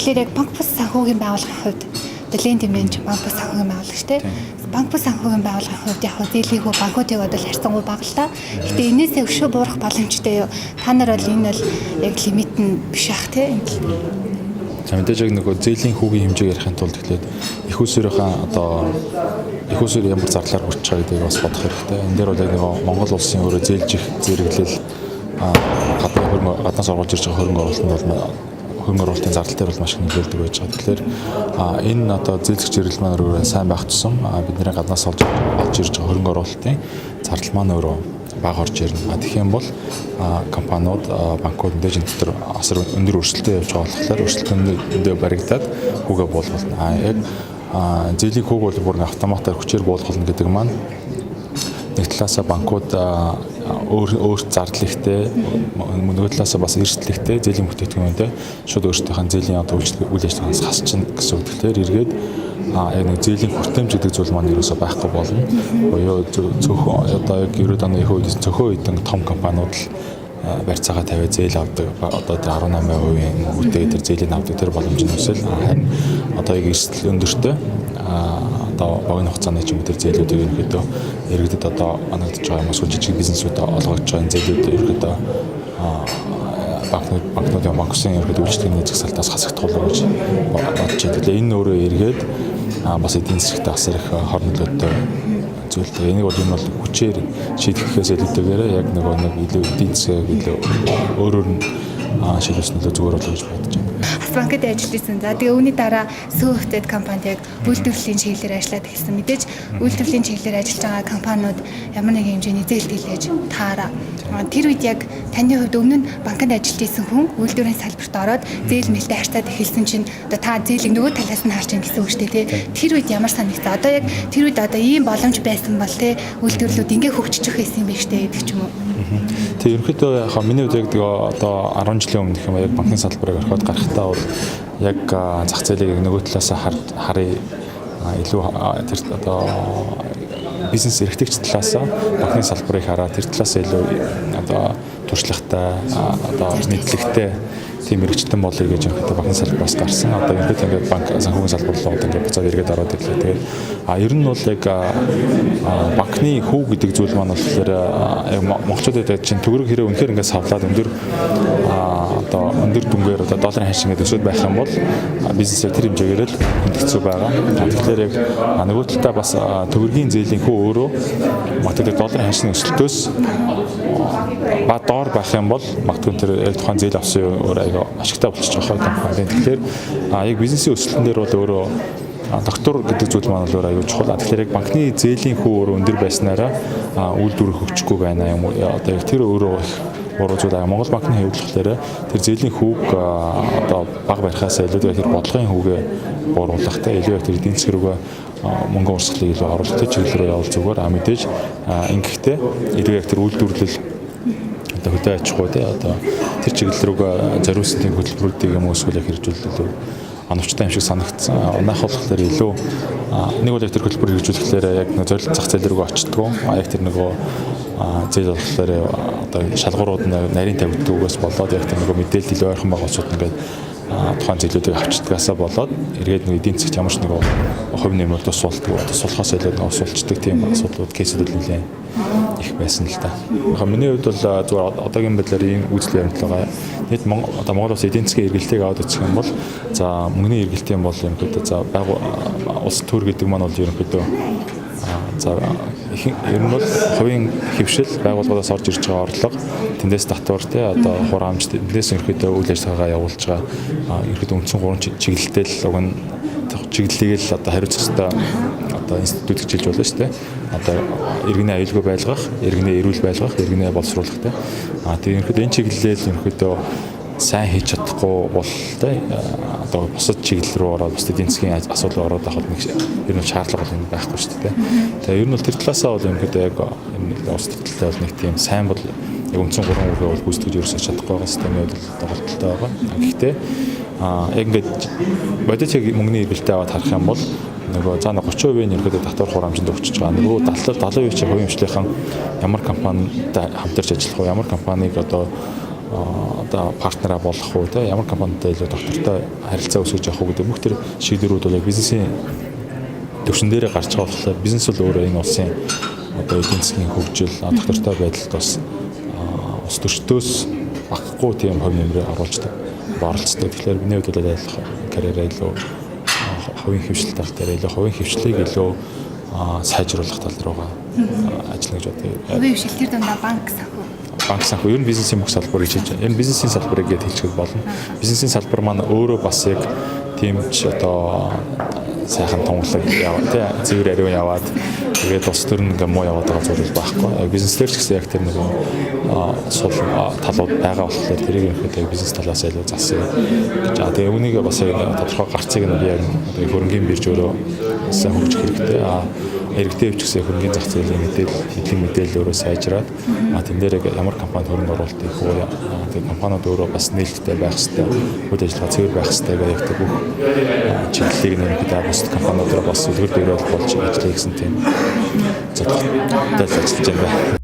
Тэгэхээр яг банк бус санхүүгийн байгууллагын хувьд лендинг менеж банк бус санхүүгийн байгууллагч тийм. Банк бус санхүүгийн байгууллагын хувьд яг зээлийн хүү банкуудыг одоо харьцангуй бага л та. Гэтэ энээсээ өшөө буурах боломжтой юу? Та нар бол энэ бол яг лимит нь биш ах тийм. За мэдээж яг нөгөө зээлийн хүүгийн хэмжээг ярихын тулд тэгэхээр их усрынхаа одоо их усрын ямар зарлаар хүрч байгаа гэдгийг бас бодох хэрэгтэй. Энэ дээр бол яг нөгөө Монгол улсын өөрөө зээлж их зэрэглэл гаднаас орж ирж байгаа хөрөнгө оруулалтанд бол хөрөнгө оруулалтын зардал дээр бол маш их нөлөөлдөг байж байгаа. Тэгэхээр энэ одоо зээлзэх зэрэглэл маань өөрөө сайн байх тусам бидний гаднаас олж ирж байгаа хөрөнгө оруулалтын зардал маань өөрөө бага орж ирнэ. Тэгэх юм бол компаниуд, банкуд мэдээж энэ дотор асар өндөр өрсөлдөөн явж байгаа болохоор өрсөлдөөндөө баригдаад хүүгээ буулгуулна. Яг зээлийн хүүг бол бүр автоматар хүчээр буулгуулна гэдэг маань нэг талаасаа банкуд өөрт зардал ихтэй, нөгөө талаасаа бас эрсдэлтэй зээлийн бүтээгдэхүүнтэй шууд өөрсдийнхээ зээлийн одоо үйл ажиллагаанаас хасчихна гэсэн үг. Тэгэхээр эргээд яг нэг зээлийн хүртээмж гэдэг зүйл маань ерөөсөй байхгүй болно. Буюу зөвхөн одоо яг 90 оны их үед зөвхөн хэдэн том компаниуд л барьцаагаа тавиад зээл авдаг. Одоо тэр 18% үетэй тэр зээлийн авдаг тэр боломж нь өсөл харин одоо яг эрсдэл өндөртэй одоо богино хугацааны ч юм уу тэр зээлүүдийг ерөөдөө иргэдэд одоо анагдаж байгаа юм эсвэл жижиг бизнесүүд олгож байгаа зээлүүд ерөөдөө банкнуудын банк усын ерөөдөө үйлчлэгийн зэгсэлтээс хасах тулгуур гэж бодож байна. Тэгэхээр энэ өөрөө эргээд бас эдийн засагт асар их хор нөлөөтэй зүйлтэй. Энийг бол энэ бол хүчээр шийдэхээс илүүтэйгээр яг нэг илүү эдийн засаг илүү өөрөөр нь шилжүүлсэн нөлөө зүгээр болоо гэж бодож байна. Банкд ажилласан. За тэгээ үүний дараа сүүхтэд компанид яг үйлдвэрлэлийн чиглэлээр ажиллаад эхэлсэн. Мэдээж үйлдвэрлэлийн чиглэлээр ажиллаж байгаа компаниуд ямар нэгэн хэмжээний зээлд илгээж таараа. Тэр үед яг таны хувьд өмнө нь банкнд ажиллаж исэн хүн үйлдвэрийн салбарт ороод зээл мэлтэй харьцаад эхэлсэн чинь одоо та зээлийг нөгөө талаас нь харж ин гэсэн үг шүү дээ тий. Тэр үед ямар санагцсан? Одоо яг тэр үед одоо ийм боломж байсан бол тий үйлдвэрлэлүүд ингээ хөгжиж байсан юм биш үү гэдэг ч юм уу. Тэгээ ерөнхийдөө яг миний үед яг одоо 10 жилийн өмнө гэх юм яг банкны салбарыг орхиод гарахтаа бол яг зах зээлийг нөгөө талаас харъя илүү тэр одоо бизнес эрхтэгч талаас банкны салбарыг хараад тэр талаас илүү одоо туршлагатай одоо мэдлэгтэй тийм мэрэгчтэн болъё гэж ерөнхийдөө банкны салбараас гарсан. Одоо ерөнхийдөө ингээд банк санхүүгийн салбар руу ингээд буцаад эргээд ороод ирлээ. Тэгээд ер нь бол яг банкны хөв гэдэг зүйл маань болохоор яг монголчуудад чинь төгрөг хэрэг үнэхээр ингээд савлаад өндөр одоо өндөр дүнгээр одоо долларын ханш ингээд өсөд байх юм бол бизнесээ тэр хэмжээгээр л хөндлөцөө байгаа. Тэгэхээр яг нөгөө талдаа бас төгрөгийн зээлийн хөв өөрөө магадгүй долларын ханшны өсөлтөөс ба доор байх юм бол магадгүй тэр яг тухайн зээл авсан өөр аяга ашигтай болчих жоохоо компани. Тэгэхээр яг бизнесийн өсөлтөн дээр бол өөрөө доктор гэдэг зүйл маань бол аюул чухал. Тэгэхээр яг банкны зээлийн хүү өөрөө өндөр байснараа үйлдвэр хөгжихгүй байна юм уу? Одоо яг тэр өөрөө их буруу зүйл аа. Монгол банкны хувьд болохоор тэр зээлийн хүүг одоо бага барихаас илүү тэр бодлогын хүүгээ бууруулахтай илүү тэр эдийн засаг руугаа мөнгө урсгалыг илүү оруулахтай чиглэл рүү явуул зүгээр. Мэдээж ингэхдээ илүү яг тэр үйлдвэрлэл одоо хөдөө аж ахуй тий одоо тэр чиглэл рүүгээ зориулсан тийм хөтөлбөрүүдийг юм эсвэл хэрэгжүүлэлт оновчтой юм шиг санагдсан. Унаах болохоор илүү нэг бол яг тэр хөтөлбөр хэрэгжүүлэхээр яг нэг зорилт зах зээл рүүгээ очтгоо. Яг тэр нөгөө зээл болохоор одоо шалгуурууд нарийн тавигддаггүйгээс болоод яг тэр нөгөө мэдээлэл илүү ойрхон байгаа улсууд ингээд тухайн зээлүүдийг авчдгаасаа болоод эргээд нэг эдийн засгт ямар ч нэг хувь нэмрэлт тусуулдаг, тусуулахаас илүү нэг усуулчдаг тийм асуудлууд кейсүүд нэлээд их байсан л та. Миний хувьд бол зүгээр одоогийн байдлаар ийм үйлчлэл явуулт байгаа. Нийт одоо Монгол улс эдийн засгийн эргэлтийг аваад үзэх юм бол за мөнгөний эргэлт юм бол ерөнхийдөө за улс төр гэдэг маань бол ерөнхийдөө за ер нь бол хувийн хөвшил байгууллагаас орж ирж байгаа орлого тэндээс татвар тий одоо хураамж тэндээс ерөөхдөө үйл ажиллагаагаа явуулж байгаа ерөөхдөө үндсэн 3 чиглэлтэй л уг нь чиглэлийг л одоо хариуцах хэрэгтэй одоо институт гэж хэлж болно шүү дээ. Одоо иргэний аюулгүй байлгах, иргэний эрүүл байлгах, иргэний боловсруулах тий. Тэгээ ерөөхдөө энэ чиглэлээр ерөөхдөө сайн хийж чадахгүй бол тий одоо бусад чиглэл рүү ороод бусад эдийн засгийн асуудал ороод байхад нэг ер нь шаардлага бол байхгүй шүү дээ. Тэгээ ер нь бол тэр талаасаа бол ерөнхийдөө яг улс төрөлтэй бол нэг тийм сайн бол яг үндсэн 3 үргээ бол гүйцэтгэж ерөөсөж чадахгүй байгаа системийн хувьд тоглолттой байгаа. Гэхдээ яг ингээд бодит яг мөнгөний эргэлтээ аваад харах юм бол нөгөө за 30% ерөөдөө татвар хураамжинд өгчөж байгаа. Нөгөө 70% хувийн хвшлийнхэн ямар компанитай хамтарч ажиллах вэ? Ямар компанийг одоо одоо партнераа болох уу те ямар компанитай илүү доктортой харилцаа үүсгэж явах уу гэдэг бүх тэр шийдвэрүүд бол яг бизнесийн төвшин дээрээ гарч байгаа болохоор бизнес бол өөрөө энэ улсын одоо эдийн засгийн хөгжил доктортой байдалд бас ус төрчдөөс багахгүй тийм хувь нэмрээ оруулждаг оролцдог. Тэгэхээр миний хувьд бол карьераа илүү хувийн хөвшилт тал дээр илүү хувийн хөвшлийг илүү сайжруулах тал руугаа ажиллана гэж бодъё. Хувийн хөвшил тэр дундаа банк санхүү ер нь бизнесийн бүх салбарыг хийж байгаа. Энэ бизнесийн салбарыг гэж хэлчихвэл болно. Бизнесийн салбар маань өөрөө бас яг тийм ч одоо сайхан тунгалаг яваа тий цэвэр ариун яваад тэгээд ус төр нэг муу яваад байгаа зүйл байхгүй. Бизнес дээр ч гэсэн яг тэр нэг сул талууд байгаа болохоор тэрийг ерөнхийдөө бизнес талаас илүү засъя гэж. Тэгээ үүнийг бас тодорхой гарцыг нь яг одоо хөрөнгөний бирж өөрөө сайн хөгжих хэрэгтэй. Иргэдэд өвчсөн хөрөнгөний зах зээлийн мэдээлэл өөрөө сайжраад тэн дээр ямар компанид хөрөнгө оруулалт хийх үү тэгээ компаниуд өөрөө бас нээлттэй байх хэрэгтэй, үйл ажиллагаа цэвэр байх хэрэгтэй гэх яг бүх чиглэлийг нэмэхэд бусад компаниудаар бас үлгэр дуурайл болж ажиллая гэсэн тийм зөвлөлтөд ажиллаж байна.